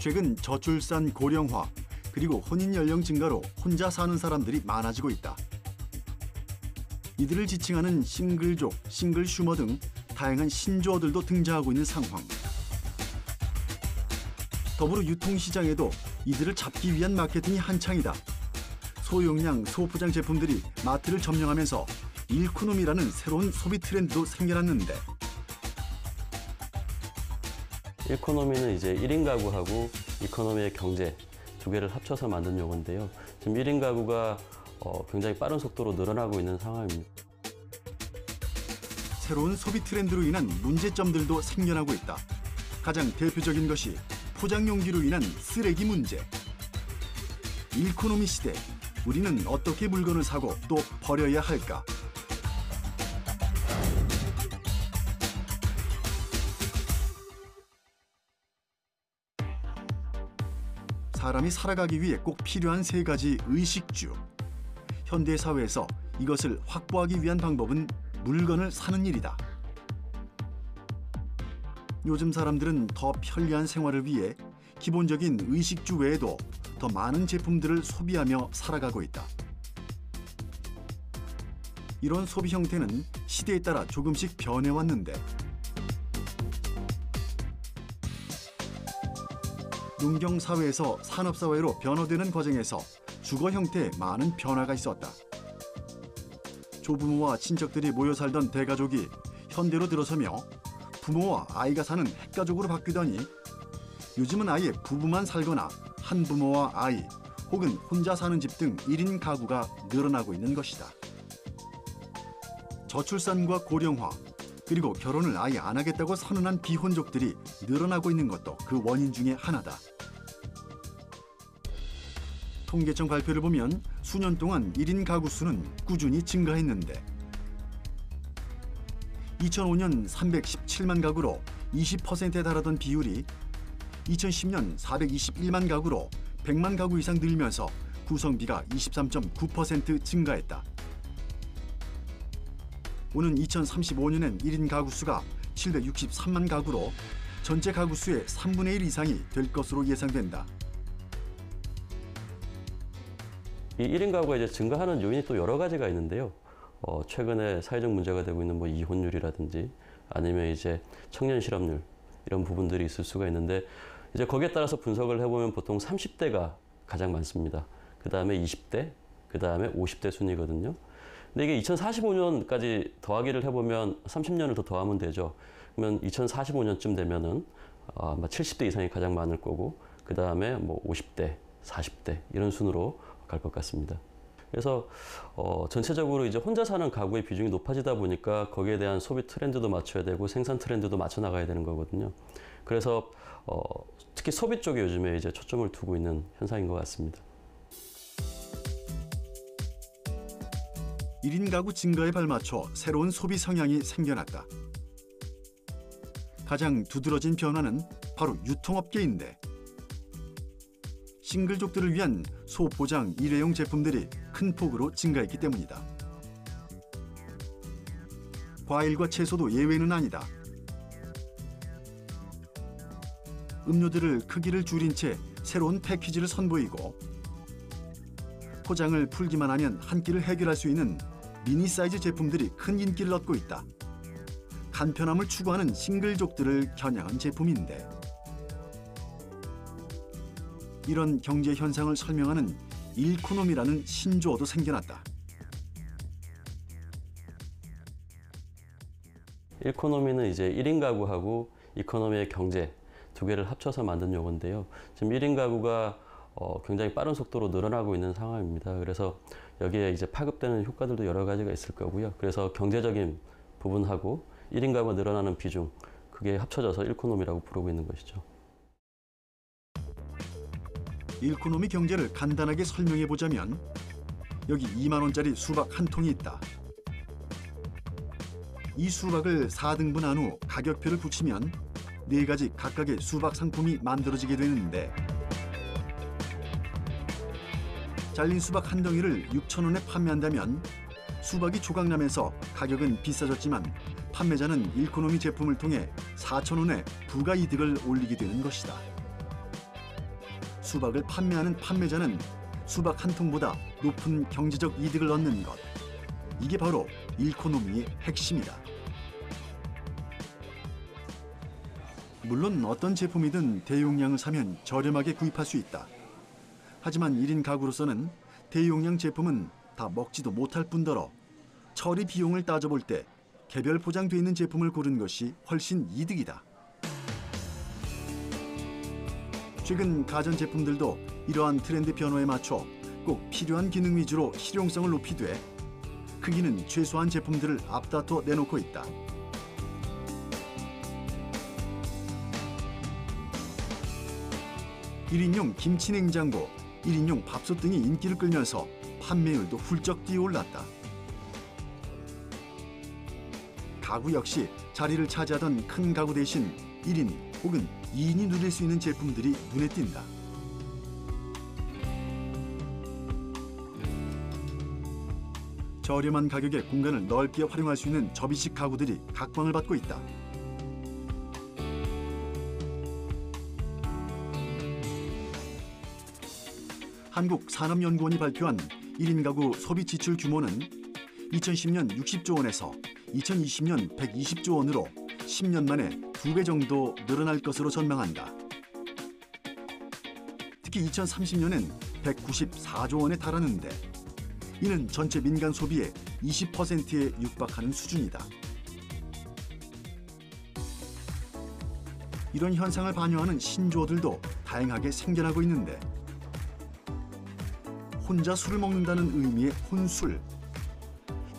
최근 저출산 고령화 그리고 혼인 연령 증가로 혼자 사는 사람들이 많아지고 있다. 이들을 지칭하는 싱글족, 싱글슈머 등 다양한 신조어들도 등장하고 있는 상황. 더불어 유통시장에도 이들을 잡기 위한 마케팅이 한창이다. 소용량, 소포장 제품들이 마트를 점령하면서 일코노미라는 새로운 소비 트렌드도 생겨났는데, 일코노미는 이제 1인 가구하고 이코노미의 경제 두 개를 합쳐서 만든 용어인데요. 지금 1인 가구가 굉장히 빠른 속도로 늘어나고 있는 상황입니다. 새로운 소비 트렌드로 인한 문제점들도 생겨나고 있다. 가장 대표적인 것이 포장 용기로 인한 쓰레기 문제. 일코노미 시대, 우리는 어떻게 물건을 사고 또 버려야 할까? 사람이 살아가기 위해 꼭 필요한 세 가지 의식주. 현대 사회에서 이것을 확보하기 위한 방법은 물건을 사는 일이다. 요즘 사람들은 더 편리한 생활을 위해 기본적인 의식주 외에도 더 많은 제품들을 소비하며 살아가고 있다. 이런 소비 형태는 시대에 따라 조금씩 변해왔는데, 농경사회에서 산업사회로 변화되는 과정에서 주거 형태에 많은 변화가 있었다. 조부모와 친척들이 모여 살던 대가족이 현대로 들어서며 부모와 아이가 사는 핵가족으로 바뀌더니 요즘은 아예 부부만 살거나 한부모와 아이 혹은 혼자 사는 집 등 1인 가구가 늘어나고 있는 것이다. 저출산과 고령화 그리고 결혼을 아예 안 하겠다고 선언한 비혼족들이 늘어나고 있는 것도 그 원인 중에 하나다. 통계청 발표를 보면 수년 동안 1인 가구 수는 꾸준히 증가했는데 2005년 317만 가구로 20%에 달하던 비율이 2010년 421만 가구로 100만 가구 이상 늘면서 구성비가 23.9% 증가했다. 오는 2035년엔 1인 가구 수가 763만 가구로 전체 가구 수의 3분의 1 이상이 될 것으로 예상된다. 이 1인 가구가 이제 증가하는 요인이 또 여러 가지가 있는데요. 최근에 사회적 문제가 되고 있는 이혼율이라든지 아니면 이제 청년 실업률 이런 부분들이 있을 수가 있는데 이제 거기에 따라서 분석을 해보면 보통 30대가 가장 많습니다. 그 다음에 20대, 그 다음에 50대 순이거든요. 근데 이게 2045년까지 더하기를 해보면 30년을 더 더하면 되죠. 그러면 2045년쯤 되면은 아마 70대 이상이 가장 많을 거고 그 다음에 50대, 40대 이런 순으로 갈 것 같습니다. 그래서 전체적으로 이제 혼자 사는 가구의 비중이 높아지다 보니까 거기에 대한 소비 트렌드도 맞춰야 되고 생산 트렌드도 맞춰 나가야 되는 거거든요. 그래서 특히 소비 쪽에 요즘에 이제 초점을 두고 있는 현상인 것 같습니다. 1인 가구 증가에 발맞춰 새로운 소비 성향이 생겨났다. 가장 두드러진 변화는 바로 유통업계인데 싱글족들을 위한 소포장 일회용 제품들이 큰 폭으로 증가했기 때문이다. 과일과 채소도 예외는 아니다. 음료들을 크기를 줄인 채 새로운 패키지를 선보이고 포장을 풀기만 하면 한 끼를 해결할 수 있는 미니 사이즈 제품들이 큰 인기를 얻고 있다. 간편함을 추구하는 싱글족들을 겨냥한 제품인데 이런 경제 현상을 설명하는 일코노미라는 신조어도 생겨났다. 일코노미는 이제 1인 가구하고 이코노미의 경제 두 개를 합쳐서 만든 용어인데요. 지금 1인 가구가 굉장히 빠른 속도로 늘어나고 있는 상황입니다. 그래서 여기에 이제 파급되는 효과들도 여러 가지가 있을 거고요. 그래서 경제적인 부분하고 1인 가구가 늘어나는 비중, 그게 합쳐져서 일코노미라고 부르고 있는 것이죠. 일코노미 경제를 간단하게 설명해 보자면 여기 2만 원짜리 수박 한 통이 있다. 이 수박을 4등분한 후 가격표를 붙이면 4가지 각각의 수박 상품이 만들어지게 되는데 잘린 수박 한 덩이를 6,000원에 판매한다면 수박이 조각나면서 가격은 비싸졌지만 판매자는 일코노미 제품을 통해 4,000원의 부가 이득을 올리게 되는 것이다. 수박을 판매하는 판매자는 수박 한 통보다 높은 경제적 이득을 얻는 것. 이게 바로 일코노미의 핵심이다. 물론 어떤 제품이든 대용량을 사면 저렴하게 구입할 수 있다. 하지만 1인 가구로서는 대용량 제품은 다 먹지도 못할 뿐더러 처리 비용을 따져볼 때 개별 포장돼 있는 제품을 고른 것이 훨씬 이득이다. 최근 가전제품들도 이러한 트렌드 변화에 맞춰 꼭 필요한 기능 위주로 실용성을 높이되 크기는 최소한 제품들을 앞다퉈 내놓고 있다. (1인용) 김치 냉장고, (1인용) 밥솥 등이 인기를 끌면서 판매율도 훌쩍 뛰어올랐다. 가구 역시 자리를 차지하던 큰 가구 대신 1인 혹은 2인이 누릴 수 있는 제품들이 눈에 띈다. 저렴한 가격에 공간을 넓게 활용할 수 있는 접이식 가구들이 각광을 받고 있다. 한국산업연구원이 발표한 1인 가구 소비 지출 규모는 2010년 60조 원에서 2020년 120조 원으로 10년 만에 2배 정도 늘어날 것으로 전망한다. 특히 2030년엔 194조 원에 달하는데 이는 전체 민간 소비의 20%에 육박하는 수준이다. 이런 현상을 반영하는 신조어들도 다양하게 생겨나고 있는데 혼자 술을 먹는다는 의미의 혼술,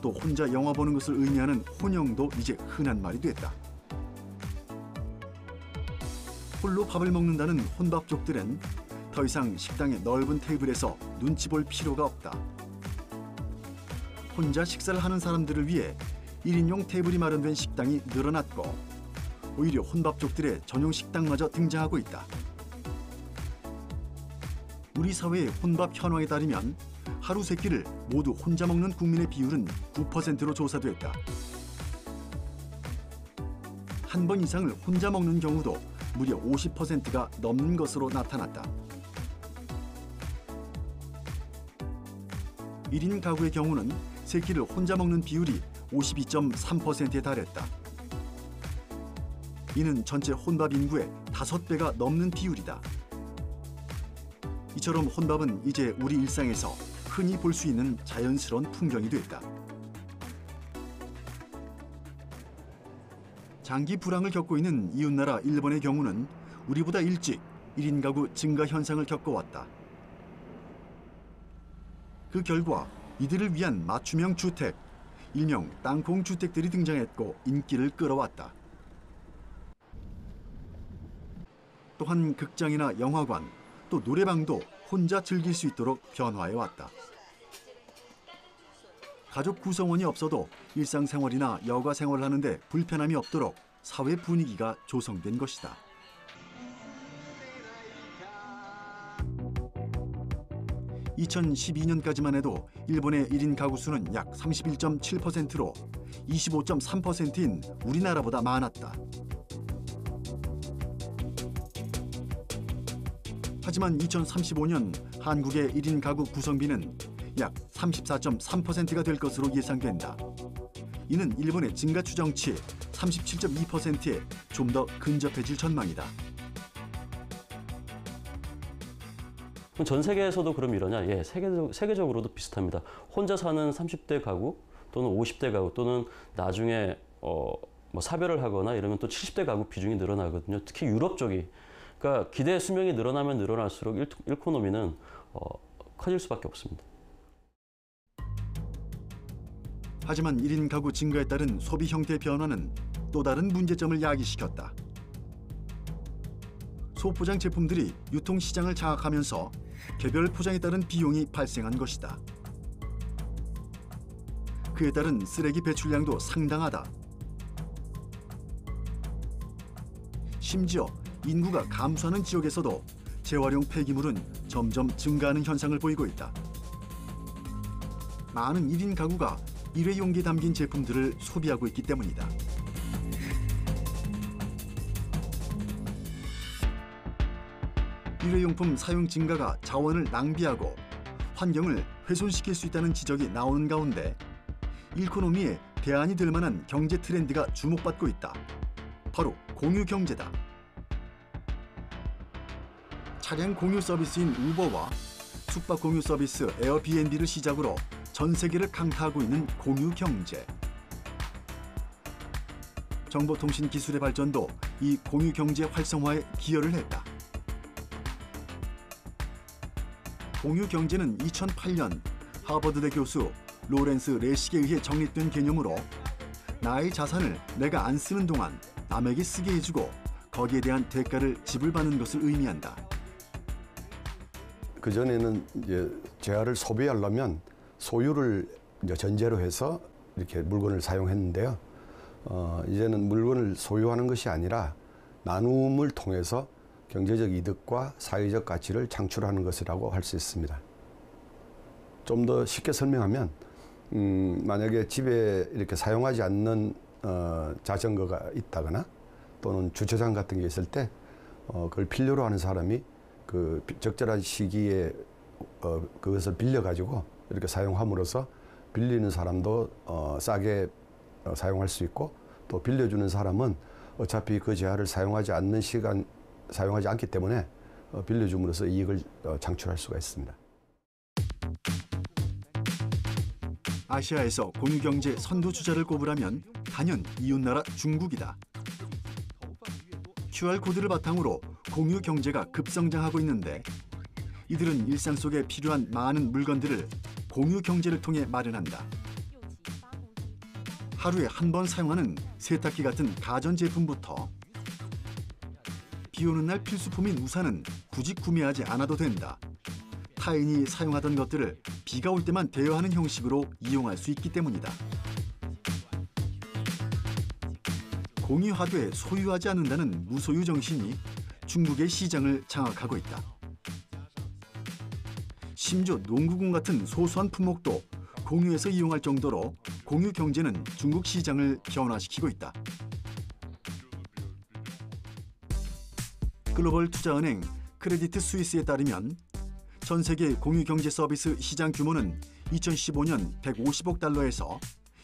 또 혼자 영화 보는 것을 의미하는 혼영도 이제 흔한 말이 됐다. 홀로 밥을 먹는다는 혼밥족들은 더 이상 식당의 넓은 테이블에서 눈치 볼 필요가 없다. 혼자 식사를 하는 사람들을 위해 1인용 테이블이 마련된 식당이 늘어났고 오히려 혼밥족들의 전용 식당마저 등장하고 있다. 우리 사회의 혼밥 현황에 따르면 하루 세 끼를 모두 혼자 먹는 국민의 비율은 9%로 조사됐다. 한 번 이상을 혼자 먹는 경우도 무려 50%가 넘는 것으로 나타났다. 1인 가구의 경우는 세 끼를 혼자 먹는 비율이 52.3%에 달했다. 이는 전체 혼밥 인구의 5배가 넘는 비율이다. 이처럼 혼밥은 이제 우리 일상에서 흔히 볼 수 있는 자연스러운 풍경이 됐다. 장기 불황을 겪고 있는 이웃나라 일본의 경우는 우리보다 일찍 1인 가구 증가 현상을 겪어왔다. 그 결과 이들을 위한 맞춤형 주택, 일명 땅콩 주택들이 등장했고 인기를 끌어왔다. 또한 극장이나 영화관, 또 노래방도 혼자 즐길 수 있도록 변화해왔다. 가족 구성원이 없어도 일상생활이나 여가생활을 하는데 불편함이 없도록 사회 분위기가 조성된 것이다. (2012년까지만) 해도 일본의 1인 가구 수는 약 31.7%로 25.3%인 우리나라보다 많았다. 하지만 2035년 한국의 1인 가구 구성비는 약 34.3%가 될 것으로 예상된다. 이는 일본의 증가 추정치 37.2%에 좀 더 근접해질 전망이다. 전 세계에서도 그럼 이러냐? 예, 세계적으로도 비슷합니다. 혼자 사는 30대 가구 또는 50대 가구 또는 나중에 뭐 사별을 하거나 이러면 또 70대 가구 비중이 늘어나거든요. 특히 유럽 쪽이. 그러니까 기대 수명이 늘어나면 늘어날수록 일코노미는 커질 수밖에 없습니다. 하지만 1인 가구 증가에 따른 소비 형태 변화는 또 다른 문제점을 야기시켰다. 소포장 제품들이 유통시장을 장악하면서 개별 포장에 따른 비용이 발생한 것이다. 그에 따른 쓰레기 배출량도 상당하다. 심지어 인구가 감소하는 지역에서도 재활용 폐기물은 점점 증가하는 현상을 보이고 있다. 많은 1인 가구가 일회용기에 담긴 제품들을 소비하고 있기 때문이다. 일회용품 사용 증가가 자원을 낭비하고 환경을 훼손시킬 수 있다는 지적이 나오는 가운데 일코노미에 대안이 될 만한 경제 트렌드가 주목받고 있다. 바로 공유 경제다. 차량 공유 서비스인 우버와 숙박 공유 서비스 에어비앤비를 시작으로 전 세계를 강타하고 있는 공유 경제. 정보통신 기술의 발전도 이 공유 경제 활성화에 기여를 했다. 공유 경제는 2008년 하버드대 교수 로렌스 레식에 의해 정립된 개념으로 나의 자산을 내가 안 쓰는 동안 남에게 쓰게 해주고 거기에 대한 대가를 지불받는 것을 의미한다. 그전에는 이제 재화를 소비하려면 소유를 이제 전제로 해서 이렇게 물건을 사용했는데요. 이제는 물건을 소유하는 것이 아니라 나눔을 통해서 경제적 이득과 사회적 가치를 창출하는 것이라고 할 수 있습니다. 좀 더 쉽게 설명하면 만약에 집에 이렇게 사용하지 않는 자전거가 있다거나 또는 주차장 같은 게 있을 때 그걸 필요로 하는 사람이 그 적절한 시기에 그것을 빌려가지고 이렇게 사용함으로써 빌리는 사람도 싸게 사용할 수 있고 또 빌려주는 사람은 어차피 그 재화를 사용하지 않기 때문에 빌려줌으로써 이익을 창출할 수가 있습니다. 아시아에서 공유경제 선두주자를 꼽으라면 단연 이웃나라 중국이다. QR코드를 바탕으로 공유경제가 급성장하고 있는데 이들은 일상 속에 필요한 많은 물건들을 공유경제를 통해 마련한다. 하루에 한 번 사용하는 세탁기 같은 가전제품부터 비 오는 날 필수품인 우산은 굳이 구매하지 않아도 된다. 타인이 사용하던 것들을 비가 올 때만 대여하는 형식으로 이용할 수 있기 때문이다. 공유하되 소유하지 않는다는 무소유 정신이 중국의 시장을 장악하고 있다. 심지어 농구공 같은 소소한 품목도 공유해서 이용할 정도로 공유 경제는 중국 시장을 변화시키고 있다. 글로벌 투자은행 크레디트 스위스에 따르면 전 세계 공유 경제 서비스 시장 규모는 2015년 150억 달러에서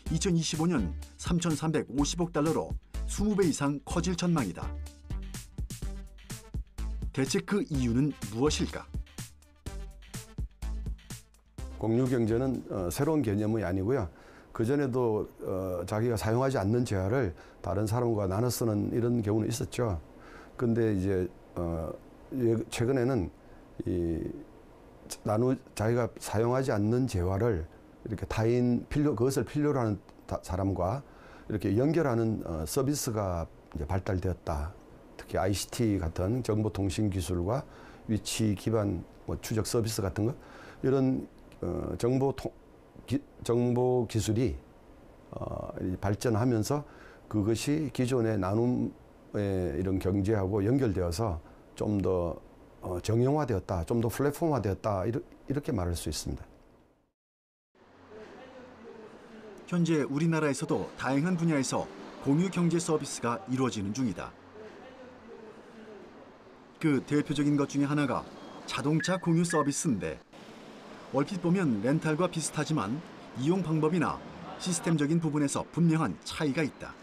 2025년 3,350억 달러로 20배 이상 커질 전망이다. 대체 그 이유는 무엇일까? 공유 경제는 새로운 개념이 아니고요. 그전에도 자기가 사용하지 않는 재화를 다른 사람과 나눠 쓰는 이런 경우는 있었죠. 근데 이제 최근에는 자기가 사용하지 않는 재화를 이렇게 그것을 필요로 하는 사람과 이렇게 연결하는 서비스가 이제 발달되었다. 특히 ICT 같은 정보통신 기술과 위치 기반 추적 서비스 같은 거 이런 정보 기술이 발전하면서 그것이 기존의 나눔의 이런 경제하고 연결되어서 좀 더 정형화되었다, 좀 더 플랫폼화되었다 이렇게 말할 수 있습니다. 현재 우리나라에서도 다양한 분야에서 공유 경제 서비스가 이루어지는 중이다. 그 대표적인 것 중에 하나가 자동차 공유 서비스인데 얼핏 보면 렌탈과 비슷하지만 이용 방법이나 시스템적인 부분에서 분명한 차이가 있다.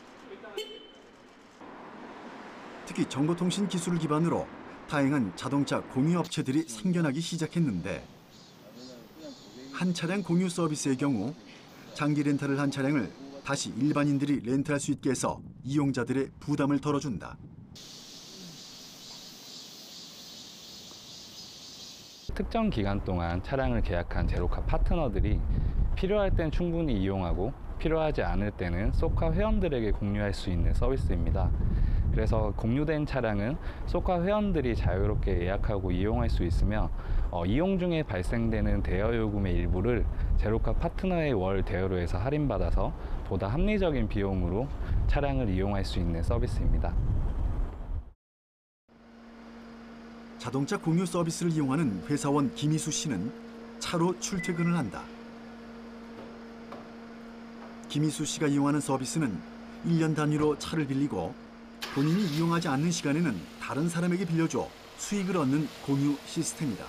특히 정보통신 기술을 기반으로 다양한 자동차 공유 업체들이 생겨나기 시작했는데 한 차량 공유 서비스의 경우 장기 렌탈을 한 차량을 다시 일반인들이 렌트할 수 있게 해서 이용자들의 부담을 덜어준다. 특정 기간 동안 차량을 계약한 제로카 파트너들이 필요할 땐 충분히 이용하고 필요하지 않을 때는 소카 회원들에게 공유할 수 있는 서비스입니다. 그래서 공유된 차량은 소카 회원들이 자유롭게 예약하고 이용할 수 있으며 이용 중에 발생되는 대여 요금의 일부를 제로카 파트너의 월 대여료에서 할인받아서 보다 합리적인 비용으로 차량을 이용할 수 있는 서비스입니다. 자동차 공유 서비스를 이용하는 회사원 김희수 씨는 차로 출퇴근을 한다. 김희수 씨가 이용하는 서비스는 1년 단위로 차를 빌리고 본인이 이용하지 않는 시간에는 다른 사람에게 빌려줘 수익을 얻는 공유 시스템이다.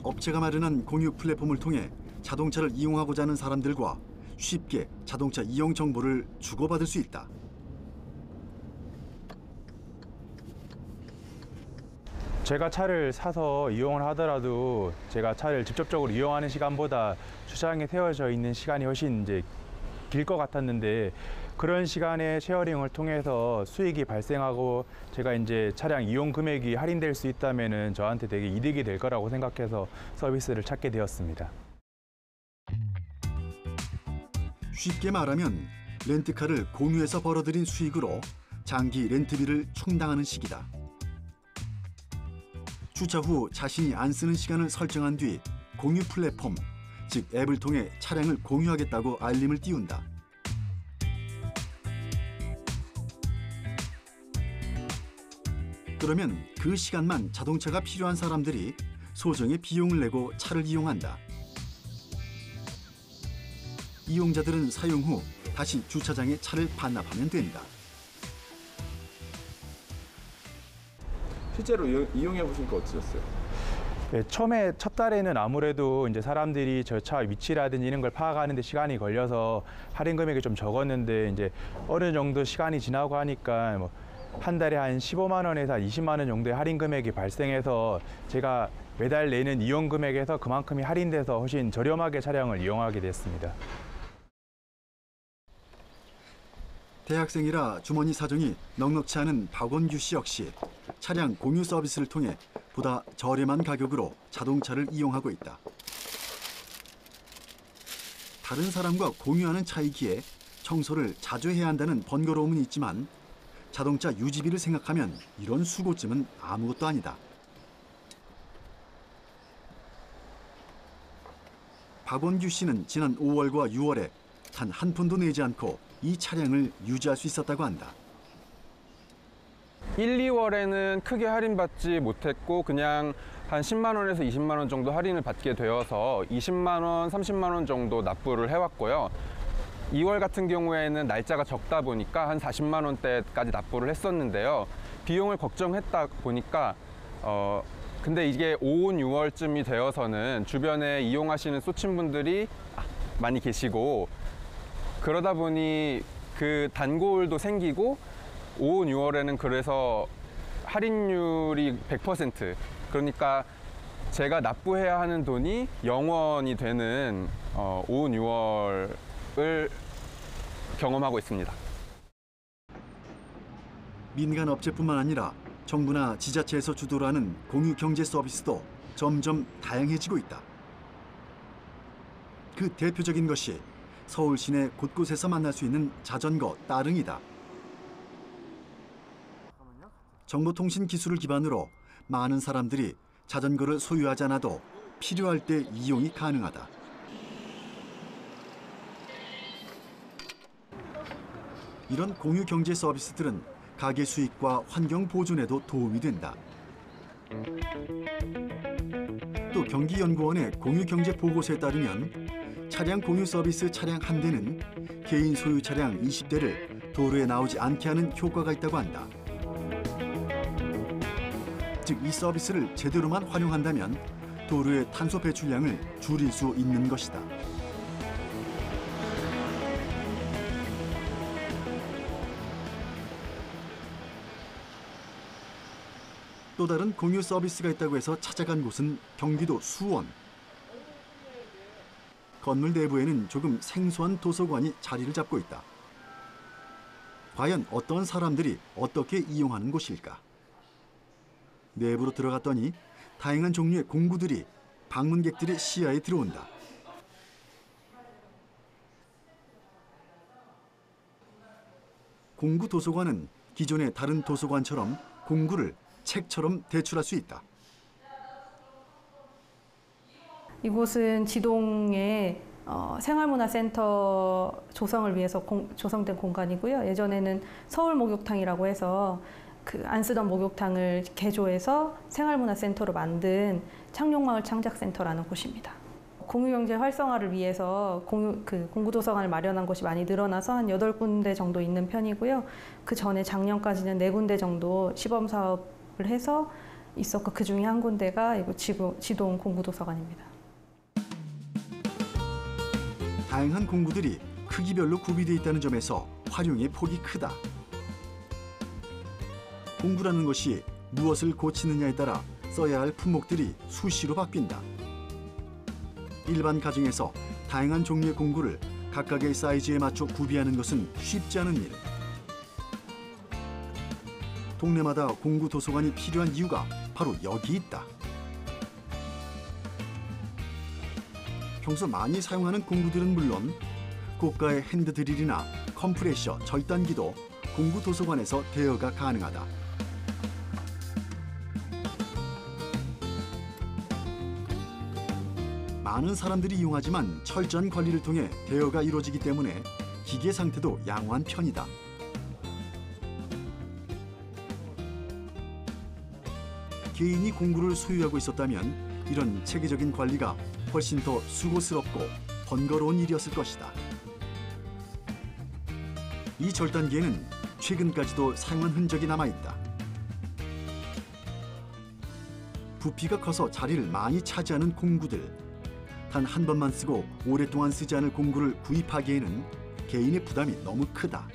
업체가 마련한 공유 플랫폼을 통해 자동차를 이용하고자 하는 사람들과 쉽게 자동차 이용 정보를 주고받을 수 있다. 제가 차를 사서 이용을 하더라도 제가 차를 직접적으로 이용하는 시간보다 주차장에 세워져 있는 시간이 훨씬 이제 길 것 같았는데, 그런 시간에 쉐어링을 통해서 수익이 발생하고 제가 이제 차량 이용 금액이 할인될 수 있다면은 저한테 되게 이득이 될 거라고 생각해서 서비스를 찾게 되었습니다. 쉽게 말하면 렌트카를 공유해서 벌어들인 수익으로 장기 렌트비를 충당하는 식이다. 주차 후 자신이 안 쓰는 시간을 설정한 뒤 공유 플랫폼, 즉 앱을 통해 차량을 공유하겠다고 알림을 띄운다. 그러면 그 시간만 자동차가 필요한 사람들이 소정의 비용을 내고 차를 이용한다. 이용자들은 사용 후 다시 주차장에 차를 반납하면 된다. 실제로 이용해 보시니까 어떠셨어요? 네, 처음에 첫 달에는 아무래도 이제 사람들이 저 차 위치라든지 이런 걸 파악하는 데 시간이 걸려서 할인 금액이 좀 적었는데, 이제 어느 정도 시간이 지나고 하니까 뭐 한 달에 한 15만 원에서 20만 원 정도의 할인 금액이 발생해서 제가 매달 내는 이용 금액에서 그만큼이 할인돼서 훨씬 저렴하게 차량을 이용하게 됐습니다. 대학생이라 주머니 사정이 넉넉치 않은 박원규 씨 역시 차량 공유 서비스를 통해 보다 저렴한 가격으로 자동차를 이용하고 있다. 다른 사람과 공유하는 차이기에 청소를 자주 해야 한다는 번거로움은 있지만 자동차 유지비를 생각하면 이런 수고쯤은 아무것도 아니다. 박원규 씨는 지난 5월과 6월에 단 한 푼도 내지 않고 이 차량을 유지할 수 있었다고 한다. 1, 2월에는 크게 할인받지 못했고 그냥 한 10만 원에서 20만 원 정도 할인을 받게 되어서 20만 원, 30만 원 정도 납부를 해왔고요. 2월 같은 경우에는 날짜가 적다 보니까 한 40만 원대까지 납부를 했었는데요. 비용을 걱정했다 보니까 근데 이게 5, 6월쯤이 되어서는 주변에 이용하시는 소친분들이 많이 계시고, 그러다 보니 그 단골도 생기고 5, 6월에는 그래서 할인율이 100%, 그러니까 제가 납부해야 하는 돈이 0원이 되는 5, 6월을 경험하고 있습니다. 민간 업체뿐만 아니라 정부나 지자체에서 주도를 하는 공유 경제 서비스도 점점 다양해지고 있다. 그 대표적인 것이 서울 시내 곳곳에서 만날 수 있는 자전거 따릉이다. 정보통신 기술을 기반으로 많은 사람들이 자전거를 소유하지 않아도 필요할 때 이용이 가능하다. 이런 공유 경제 서비스들은 가게 수익과 환경 보존에도 도움이 된다. 또 경기연구원의 공유 경제 보고서에 따르면 차량 공유 서비스 차량 한 대는 개인 소유 차량 20대를 도로에 나오지 않게 하는 효과가 있다고 한다. 즉, 이 서비스를 제대로만 활용한다면 도로의 탄소 배출량을 줄일 수 있는 것이다. 또 다른 공유 서비스가 있다고 해서 찾아간 곳은 경기도 수원. 건물 내부에는 조금 생소한 도서관이 자리를 잡고 있다. 과연 어떤 사람들이 어떻게 이용하는 곳일까? 내부로 들어갔더니 다양한 종류의 공구들이 방문객들의 시야에 들어온다. 공구 도서관은 기존의 다른 도서관처럼 공구를 책처럼 대출할 수 있다. 이곳은 지동의 생활문화센터 조성을 위해서 조성된 공간이고요. 예전에는 서울 목욕탕이라고 해서 그 안 쓰던 목욕탕을 개조해서 생활문화센터로 만든 창룡마을 창작센터라는 곳입니다. 공유경제 활성화를 위해서 공구도서관을 마련한 곳이 많이 늘어나서 한 8군데 정도 있는 편이고요. 그 전에 작년까지는 4군데 정도 시범 사업을 해서 있었고 그 중에 한 군데가 이거 지동 공구도서관입니다. 다양한 공구들이 크기별로 구비되어 있다는 점에서 활용의 폭이 크다. 공구라는 것이 무엇을 고치느냐에 따라 써야 할 품목들이 수시로 바뀐다. 일반 가정에서 다양한 종류의 공구를 각각의 사이즈에 맞춰 구비하는 것은 쉽지 않은 일. 동네마다 공구 도서관이 필요한 이유가 바로 여기 있다. 평소 많이 사용하는 공구들은 물론 고가의 핸드드릴이나 컴프레셔, 절단기도 공구 도서관에서 대여가 가능하다. 많은 사람들이 이용하지만 철저한 관리를 통해 대여가 이루어지기 때문에 기계 상태도 양호한 편이다. 개인이 공구를 소유하고 있었다면 이런 체계적인 관리가 훨씬 더 수고스럽고 번거로운 일이었을 것이다. 이 절단기에는 최근까지도 사용한 흔적이 남아있다. 부피가 커서 자리를 많이 차지하는 공구들. 단 한 번만 쓰고 오랫동안 쓰지 않을 공구를 구입하기에는 개인의 부담이 너무 크다.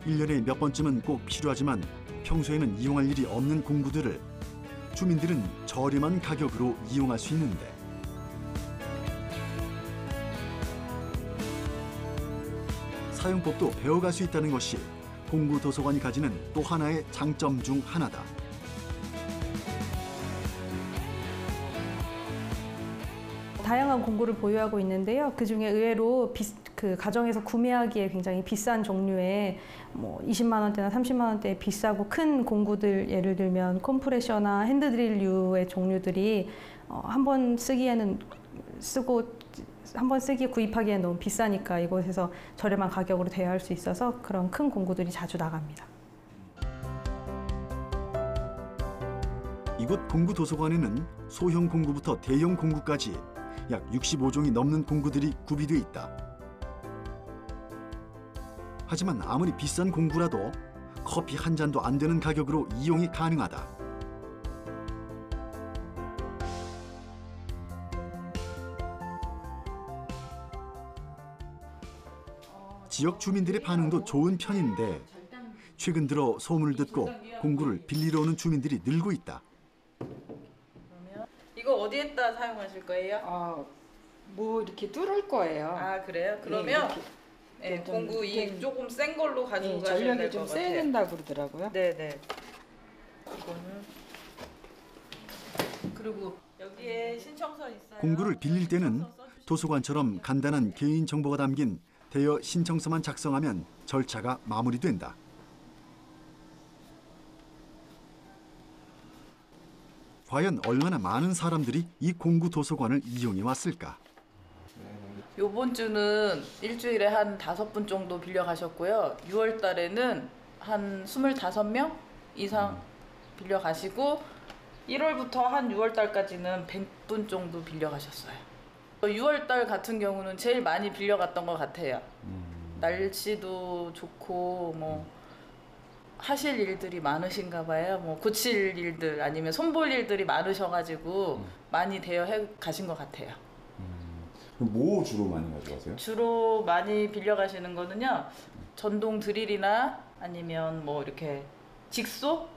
1년에 몇 번쯤은 꼭 필요하지만 평소에는 이용할 일이 없는 공구들을 주민들은 저렴한 가격으로 이용할 수 있는데 사용법도 배워갈 수 있다는 것이 공구 도서관이 가지는 또 하나의 장점 중 하나다. 다양한 공구를 보유하고 있는데요. 그중에 의외로 가정에서 구매하기에 굉장히 비싼 종류의 20만 원대나 30만 원대의 비싸고 큰 공구들, 예를 들면 컴프레셔나 핸드드릴류의 종류들이 한 번 쓰기에 구입하기엔 너무 비싸니까 이곳에서 저렴한 가격으로 대여할 수 있어서 그런 큰 공구들이 자주 나갑니다. 이곳 공구 도서관에는 소형 공구부터 대형 공구까지 약 65종이 넘는 공구들이 구비되어 있다. 하지만 아무리 비싼 공구라도 커피 한 잔도 안 되는 가격으로 이용이 가능하다. 지역 주민들의 반응도 좋은 편인데 최근 들어 소문을 듣고 공구를 빌리러 오는 주민들이 늘고 있다. 이거 어디에다 사용하실 거예요? 뭐 이렇게 뚫을 거예요. 아 그래요? 그러면 네, 공구 조금 센 걸로 가지고 가셔야 전력이 될 좀 것 세야 같아요. 된다고 그러더라고요. 네네. 이거는 그리고 여기에 신청서 있어요. 공구를 빌릴 때는 도서관처럼 간단한 개인 정보가 담긴 대여 신청서만 작성하면 절차가 마무리된다. 과연 얼마나 많은 사람들이 이 공구 도서관을 이용해 왔을까? 요번 주는 일주일에 한 5분 정도 빌려 가셨고요. 6월 달에는 한 25명 이상 빌려 가시고 1월부터 한 6월 달까지는 100분 정도 빌려 가셨어요. 6월 달 같은 경우는 제일 많이 빌려 갔던 것 같아요. 날씨도 좋고 하실 일들이 많으신가 봐요. 고칠 일들 아니면 손볼 일들이 많으셔가지고 많이 대여해 가신 것 같아요. 그럼 뭐 주로 많이 가져가세요? 주로 많이 빌려 가시는 거는요. 전동 드릴이나 아니면 이렇게 직소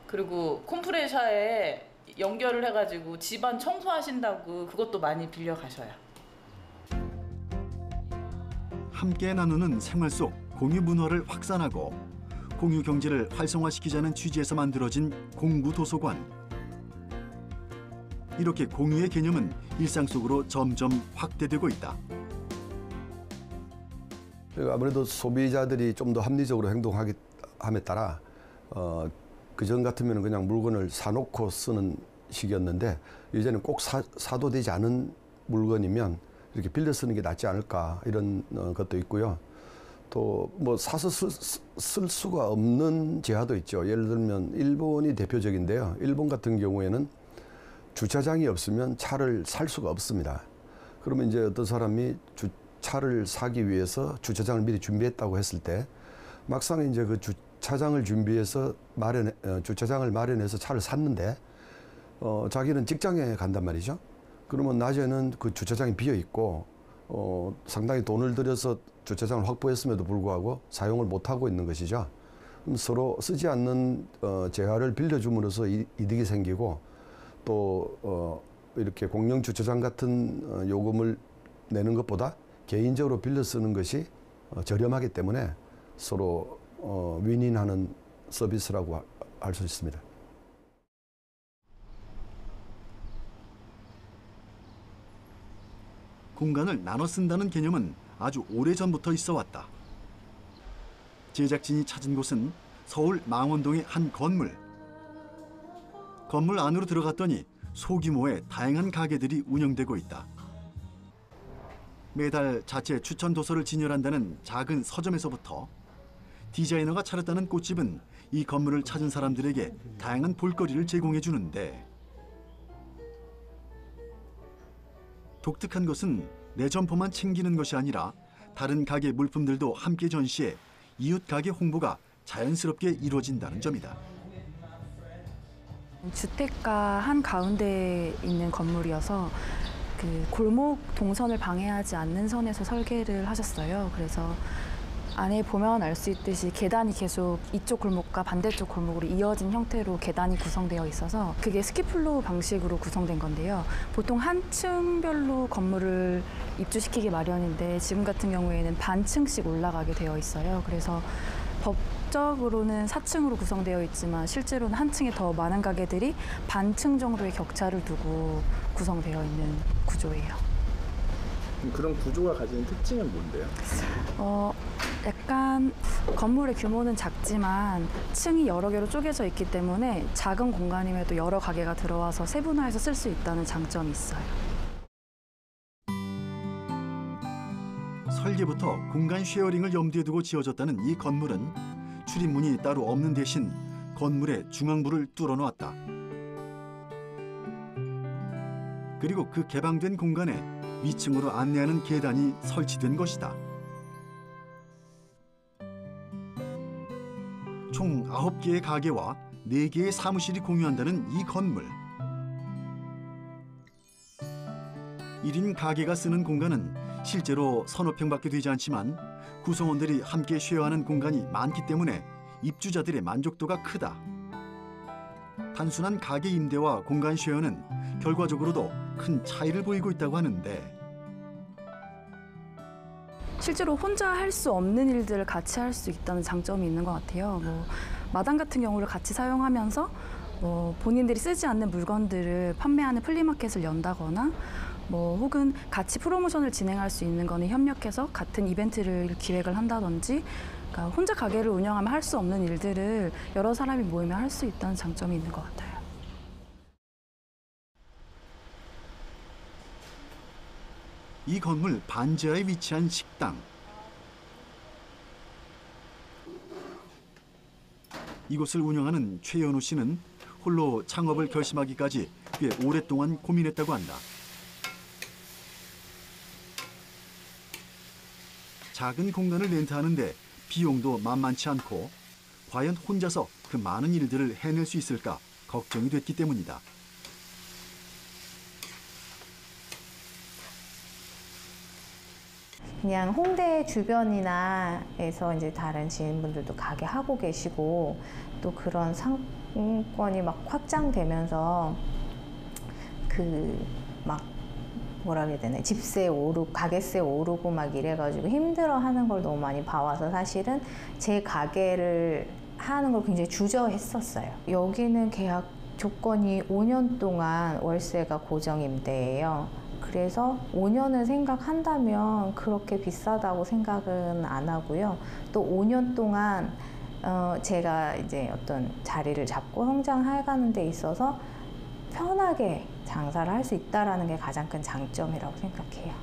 그리고 컴프레셔에 연결을 해가지고 집안 청소하신다고 그것도 많이 빌려 가셔요. 함께 나누는 생활 속 공유 문화를 확산하고 공유 경제를 활성화시키자는 취지에서 만들어진 공구 도서관. 이렇게 공유의 개념은 일상 속으로 점점 확대되고 있다. 아무래도 소비자들이 좀 더 합리적으로 행동하기 함에 따라 그전 같으면 그냥 물건을 사놓고 쓰는 식이었는데 이제는 꼭 사도 되지 않은 물건이면 이렇게 빌려 쓰는 게 낫지 않을까 이런 것도 있고요. 또 사서 쓸 수가 없는 재화도 있죠. 예를 들면 일본이 대표적인데요. 일본 같은 경우에는 주차장이 없으면 차를 살 수가 없습니다. 그러면 이제 어떤 사람이 차를 사기 위해서 주차장을 미리 준비했다고 했을 때 막상 이제 그 주차장을 준비해서 주차장을 마련해서 차를 샀는데 자기는 직장에 간단 말이죠. 그러면 낮에는 그 주차장이 비어 있고 상당히 돈을 들여서 주차장을 확보했음에도 불구하고 사용을 못 하고 있는 것이죠. 그럼 서로 쓰지 않는 재화를 빌려줌으로써 이득이 생기고 또 이렇게 공영 주차장 같은 요금을 내는 것보다 개인적으로 빌려 쓰는 것이 저렴하기 때문에 서로 윈윈하는 서비스라고 할 수 있습니다. 공간을 나눠 쓴다는 개념은 아주 오래전부터 있어 왔다. 제작진이 찾은 곳은 서울 망원동의 한 건물. 건물 안으로 들어갔더니 소규모의 다양한 가게들이 운영되고 있다. 매달 자체 추천 도서를 진열한다는 작은 서점에서부터 디자이너가 차렸다는 꽃집은 이 건물을 찾은 사람들에게 다양한 볼거리를 제공해 주는데, 독특한 것은 내 점포만 챙기는 것이 아니라 다른 가게 물품들도 함께 전시해 이웃 가게 홍보가 자연스럽게 이루어진다는 점이다. 주택가 한가운데에 있는 건물이어서 그 골목 동선을 방해하지 않는 선에서 설계를 하셨어요. 그래서 안에 보면 알 수 있듯이 계단이 계속 이쪽 골목과 반대쪽 골목으로 이어진 형태로 계단이 구성되어 있어서 그게 스키플로우 방식으로 구성된 건데요. 보통 한 층별로 건물을 입주시키기 마련인데 지금 같은 경우에는 반층씩 올라가게 되어 있어요. 그래서 법적으로는 4층으로 구성되어 있지만 실제로는 한 층에 더 많은 가게들이 반층 정도의 격차를 두고 구성되어 있는 구조예요. 그런 구조가 가지는 특징은 뭔데요? 약간 건물의 규모는 작지만 층이 여러 개로 쪼개져 있기 때문에 작은 공간임에도 여러 가게가 들어와서 세분화해서 쓸 수 있다는 장점이 있어요. 설계부터 공간 쉐어링을 염두에 두고 지어졌다는 이 건물은 출입문이 따로 없는 대신 건물의 중앙부를 뚫어놓았다. 그리고 그 개방된 공간에 위층으로 안내하는 계단이 설치된 것이다. 총 9개의 가게와 4개의 사무실이 공유한다는 이 건물. 1인 가게가 쓰는 공간은 실제로 서너 평밖에 되지 않지만 구성원들이 함께 쉐어하는 공간이 많기 때문에 입주자들의 만족도가 크다. 단순한 가게 임대와 공간 쉐어는 결과적으로도 큰 차이를 보이고 있다고 하는데, 실제로 혼자 할 수 없는 일들을 같이 할 수 있다는 장점이 있는 것 같아요. 마당 같은 경우를 같이 사용하면서 본인들이 쓰지 않는 물건들을 판매하는 플리마켓을 연다거나 혹은 같이 프로모션을 진행할 수 있는 거는 협력해서 같은 이벤트를 기획을 한다든지, 그러니까 혼자 가게를 운영하면 할 수 없는 일들을 여러 사람이 모이면 할 수 있다는 장점이 있는 것 같아요. 이 건물 반지하에 위치한 식당. 이곳을 운영하는 최연우 씨는 홀로 창업을 결심하기까지 꽤 오랫동안 고민했다고 한다. 작은 공간을 렌트하는데 비용도 만만치 않고 과연 혼자서 그 많은 일들을 해낼 수 있을까 걱정이 됐기 때문이다. 그냥 홍대 주변이나에서 이제 다른 지인분들도 가게 하고 계시고 또 그런 상권이 막 확장되면서 뭐라 그래야 되나, 집세 오르고 가게세 오르고 막 이래가지고 힘들어하는 걸 너무 많이 봐와서 사실은 제 가게를 하는 걸 굉장히 주저했었어요. 여기는 계약 조건이 5년 동안 월세가 고정 임대예요. 그래서 5년을 생각한다면 그렇게 비싸다고 생각은 안 하고요. 또 5년 동안 제가 이제 어떤 자리를 잡고 성장해가는 데 있어서 편하게 장사를 할 수 있다는 게 가장 큰 장점이라고 생각해요.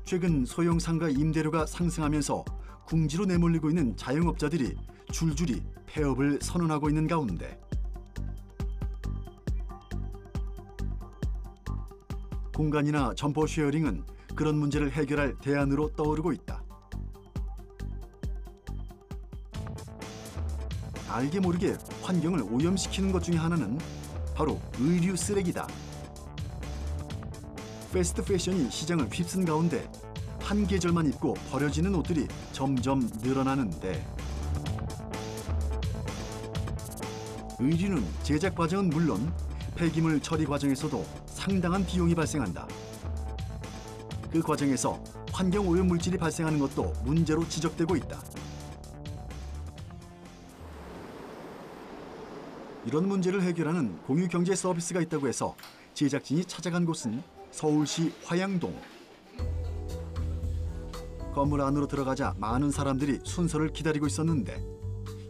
최근 소형 상가 임대료가 상승하면서 궁지로 내몰리고 있는 자영업자들이 줄줄이 폐업을 선언하고 있는 가운데 공간이나 점포 쉐어링은 그런 문제를 해결할 대안으로 떠오르고 있다. 알게 모르게 환경을 오염시키는 것 중에 하나는 바로 의류 쓰레기다. 패스트 패션이 시장을 휩쓴 가운데 한 계절만 입고 버려지는 옷들이 점점 늘어나는데 의류는 제작 과정은 물론 폐기물 처리 과정에서도 상당한 비용이 발생한다. 그 과정에서 환경 오염 물질이 발생하는 것도 문제로 지적되고 있다. 이런 문제를 해결하는 공유 경제 서비스가 있다고 해서 제작진이 찾아간 곳은 서울시 화양동. 건물 안으로 들어가자 많은 사람들이 순서를 기다리고 있었는데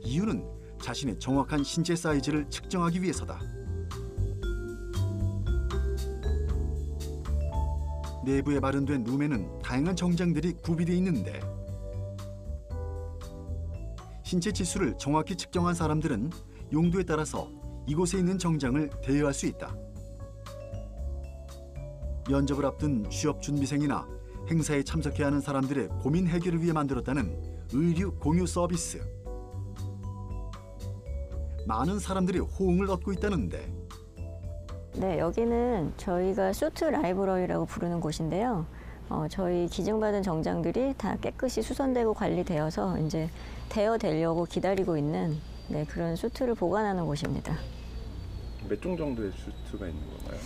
이유는 자신의 정확한 신체 사이즈를 측정하기 위해서다. 내부에 마련된 룸에는 다양한 정장들이 구비되어 있는데 신체 치수를 정확히 측정한 사람들은 용도에 따라서 이곳에 있는 정장을 대여할 수 있다. 면접을 앞둔 취업 준비생이나 행사에 참석해야 하는 사람들의 고민 해결을 위해 만들었다는 의류 공유 서비스. 많은 사람들이 호응을 얻고 있다는데 네, 여기는 저희가 수트 라이브러리라고 부르는 곳인데요. 저희 기증받은 정장들이 다 깨끗이 수선되고 관리되어서 이제 대여되려고 기다리고 있는 그런 수트를 보관하는 곳입니다. 몇 종 정도의 수트가 있는 건가요?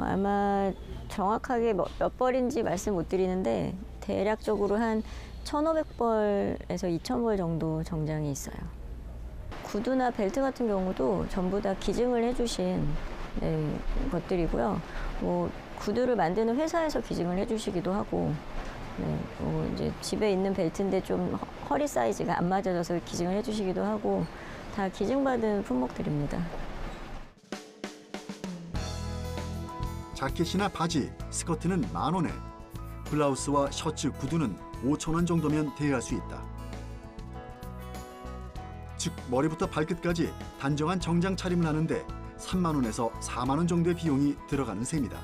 아마 정확하게 몇 벌인지 말씀 못 드리는데 대략적으로 한 1,500벌에서 2,000벌 정도 정장이 있어요. 구두나 벨트 같은 경우도 전부 다 기증을 해주신 것들이고요. 구두를 만드는 회사에서 기증을 해주시기도 하고, 이제 집에 있는 벨트인데 좀 허리 사이즈가 안 맞아져서 기증을 해주시기도 하고, 다 기증받은 품목들입니다. 자켓이나 바지, 스커트는 10,000원에 블라우스와 셔츠, 구두는 5,000원 정도면 대여할 수 있다. 즉 머리부터 발끝까지 단정한 정장 차림을 하는데 3만 원에서 4만 원 정도의 비용이 들어가는 셈이다.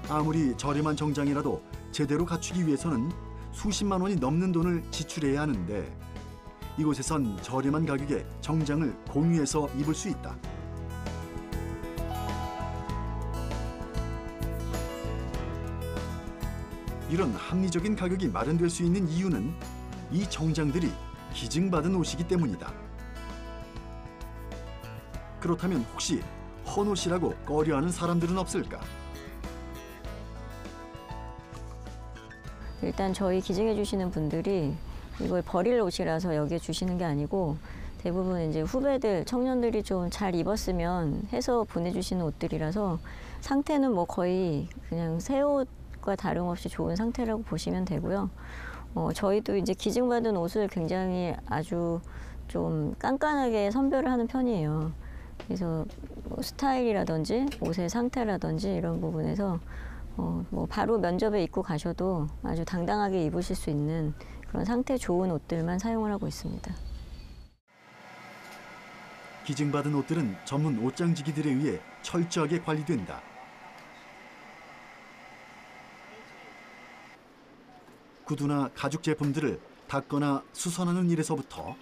아무리 저렴한 정장이라도 제대로 갖추기 위해서는 수십만 원이 넘는 돈을 지출해야 하는데 이곳에선 저렴한 가격에 정장을 공유해서 입을 수 있다. 이런 합리적인 가격이 마련될 수 있는 이유는 이 정장들이 기증받은 옷이기 때문이다. 그렇다면 혹시 헌옷이라고 꺼려하는 사람들은 없을까? 일단 저희 기증해 주시는 분들이 이걸 버릴 옷이라서 여기에 주시는 게 아니고 대부분 이제 후배들, 청년들이 좀 잘 입었으면 해서 보내주시는 옷들이라서 상태는 뭐 거의 그냥 새 옷과 다름없이 좋은 상태라고 보시면 되고요. 저희도 이제 기증받은 옷을 굉장히 아주 좀 깐깐하게 선별을 하는 편이에요. 그래서 뭐 스타일이라든지 옷의 상태라든지 이런 부분에서 뭐 바로 면접에 입고 가셔도 아주 당당하게 입으실 수 있는 그런 상태 좋은 옷들만 사용을 하고 있습니다. 기증받은 옷들은 전문 옷장지기들에 의해 철저하게 관리된다. 구두나 가죽 제품들을 닦거나 수선하는 일에서부터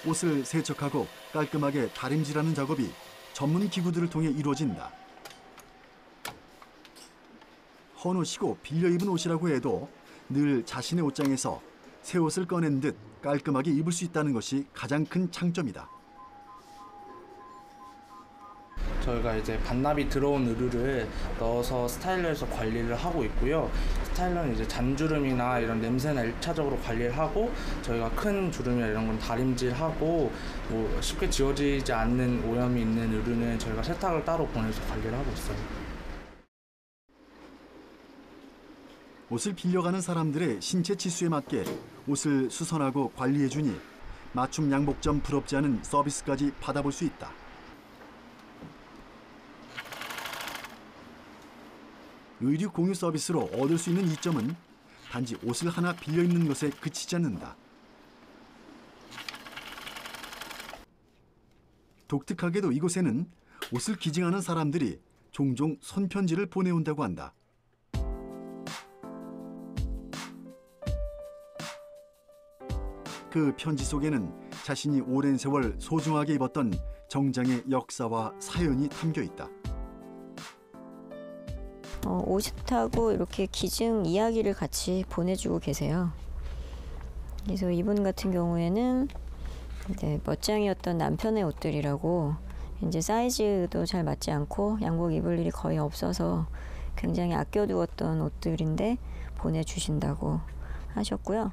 옷을 세척하고 깔끔하게 다림질하는 작업이 전문 기구들을 통해 이루어진다. 헌옷이고 빌려 입은 옷이라고 해도 늘 자신의 옷장에서 새 옷을 꺼낸 듯 깔끔하게 입을 수 있다는 것이 가장 큰 장점이다. 저희가 이제 반납이 들어온 의류를 넣어서 스타일러에서 관리를 하고 있고요. 스타일러는 이제 잔주름이나 이런 냄새나 1차적으로 관리를 하고 저희가 큰 주름이나 이런 건 다림질하고 뭐 쉽게 지워지지 않는 오염이 있는 의류는 저희가 세탁을 따로 보내서 관리를 하고 있어요. 옷을 빌려가는 사람들의 신체 치수에 맞게 옷을 수선하고 관리해주니 맞춤 양복점 부럽지 않은 서비스까지 받아볼 수 있다. 의류 공유 서비스로 얻을 수 있는 이점은 단지 옷을 하나 빌려 입는 것에 그치지 않는다. 독특하게도 이곳에는 옷을 기증하는 사람들이 종종 손편지를 보내온다고 한다. 그 편지 속에는 자신이 오랜 세월 소중하게 입었던 정장의 역사와 사연이 담겨 있다. 옷하고 이렇게 기증 이야기를 같이 보내주고 계세요. 그래서 이분 같은 경우에는 이제 멋쟁이였던 남편의 옷들이라고 이제 사이즈도 잘 맞지 않고 양복 입을 일이 거의 없어서 굉장히 아껴두었던 옷들인데 보내주신다고 하셨고요.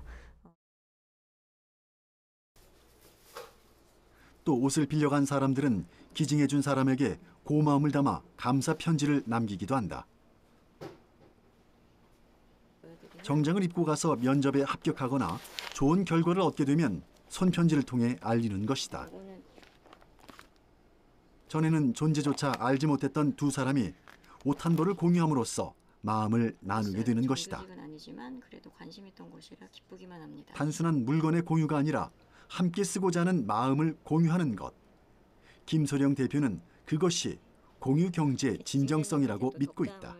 또 옷을 빌려간 사람들은 기증해준 사람에게 고마움을 담아 감사 편지를 남기기도 한다. 정장을 입고 가서 면접에 합격하거나 좋은 결과를 얻게 되면 손편지를 통해 알리는 것이다. 전에는 존재조차 알지 못했던 두 사람이 옷 한 벌을 공유함으로써 마음을 나누게 되는 것이다. 단순한 물건의 공유가 아니라 함께 쓰고자 하는 마음을 공유하는 것. 김소령 대표는 그것이 공유경제의 진정성이라고 믿고 있다.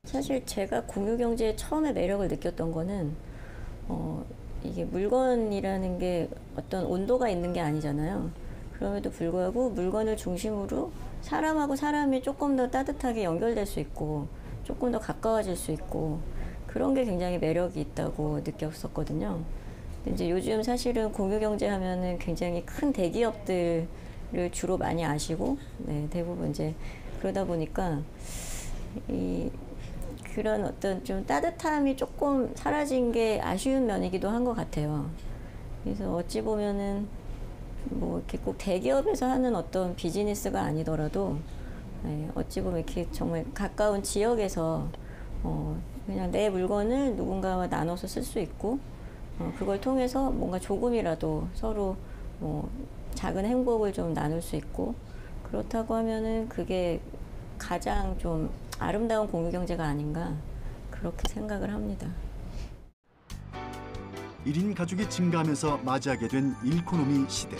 사실 제가 공유경제에 처음에 매력을 느꼈던 거는 이게 물건이라는 게 어떤 온도가 있는 게 아니잖아요. 그럼에도 불구하고 물건을 중심으로 사람하고 사람이 조금 더 따뜻하게 연결될 수 있고 조금 더 가까워질 수 있고 그런 게 굉장히 매력이 있다고 느꼈었거든요. 근데 이제 요즘 사실은 공유경제 하면은 굉장히 큰 대기업들을 주로 많이 아시고 대부분 이제 그러다 보니까 그런 어떤 좀 따뜻함이 조금 사라진 게 아쉬운 면이기도 한 것 같아요. 그래서 어찌 보면은 뭐 이렇게 꼭 대기업에서 하는 어떤 비즈니스가 아니더라도 어찌 보면 이렇게 정말 가까운 지역에서 그냥 내 물건을 누군가와 나눠서 쓸 수 있고 그걸 통해서 뭔가 조금이라도 서로 뭐 작은 행복을 좀 나눌 수 있고 그렇다고 하면은 그게 가장 좀 아름다운 공유경제가 아닌가 그렇게 생각을 합니다. 1인 가족이 증가하면서 맞이하게 된 일코노미 시대.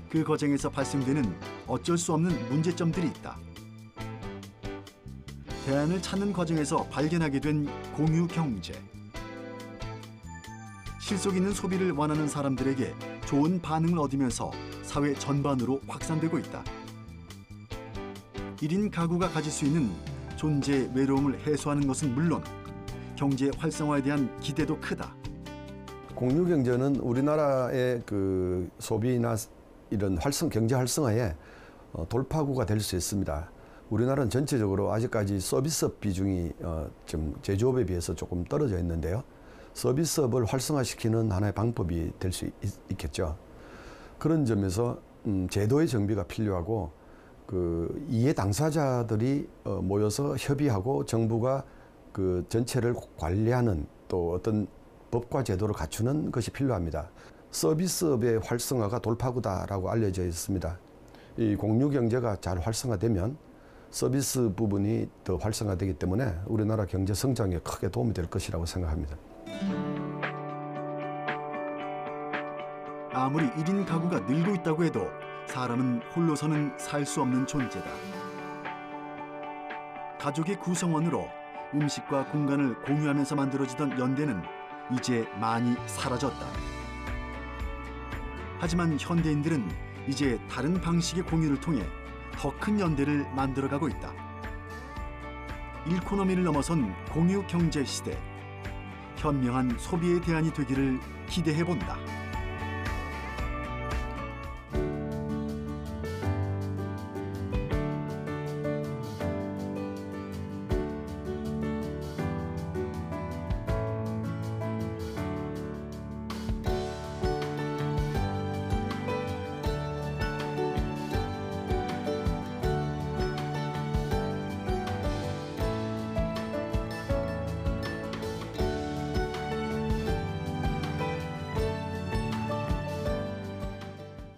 그 과정에서 발생되는 어쩔 수 없는 문제점들이 있다. 대안을 찾는 과정에서 발견하게 된 공유경제. 실속 있는 소비를 원하는 사람들에게 좋은 반응을 얻으면서 사회 전반으로 확산되고 있다. 1인 가구가 가질 수 있는 존재의 외로움을 해소하는 것은 물론 경제 활성화에 대한 기대도 크다. 공유경제는 우리나라의 그 소비나 이런 경제 활성화에 돌파구가 될 수 있습니다. 우리나라는 전체적으로 아직까지 서비스업 비중이 좀 제조업에 비해서 조금 떨어져 있는데요. 서비스업을 활성화시키는 하나의 방법이 될 수 있겠죠. 그런 점에서 제도의 정비가 필요하고 그 이해 당사자들이 모여서 협의하고 정부가 그 전체를 관리하는 또 어떤 법과 제도를 갖추는 것이 필요합니다. 서비스업의 활성화가 돌파구다라고 알려져 있습니다. 이 공유경제가 잘 활성화되면 서비스 부분이 더 활성화되기 때문에 우리나라 경제 성장에 크게 도움이 될 것이라고 생각합니다. 아무리 1인 가구가 늘고 있다고 해도 사람은 홀로서는 살 수 없는 존재다. 가족의 구성원으로 음식과 공간을 공유하면서 만들어지던 연대는 이제 많이 사라졌다. 하지만 현대인들은 이제 다른 방식의 공유를 통해 더 큰 연대를 만들어가고 있다. 일코노미를 넘어선 공유 경제 시대. 현명한 소비의 대안이 되기를 기대해본다.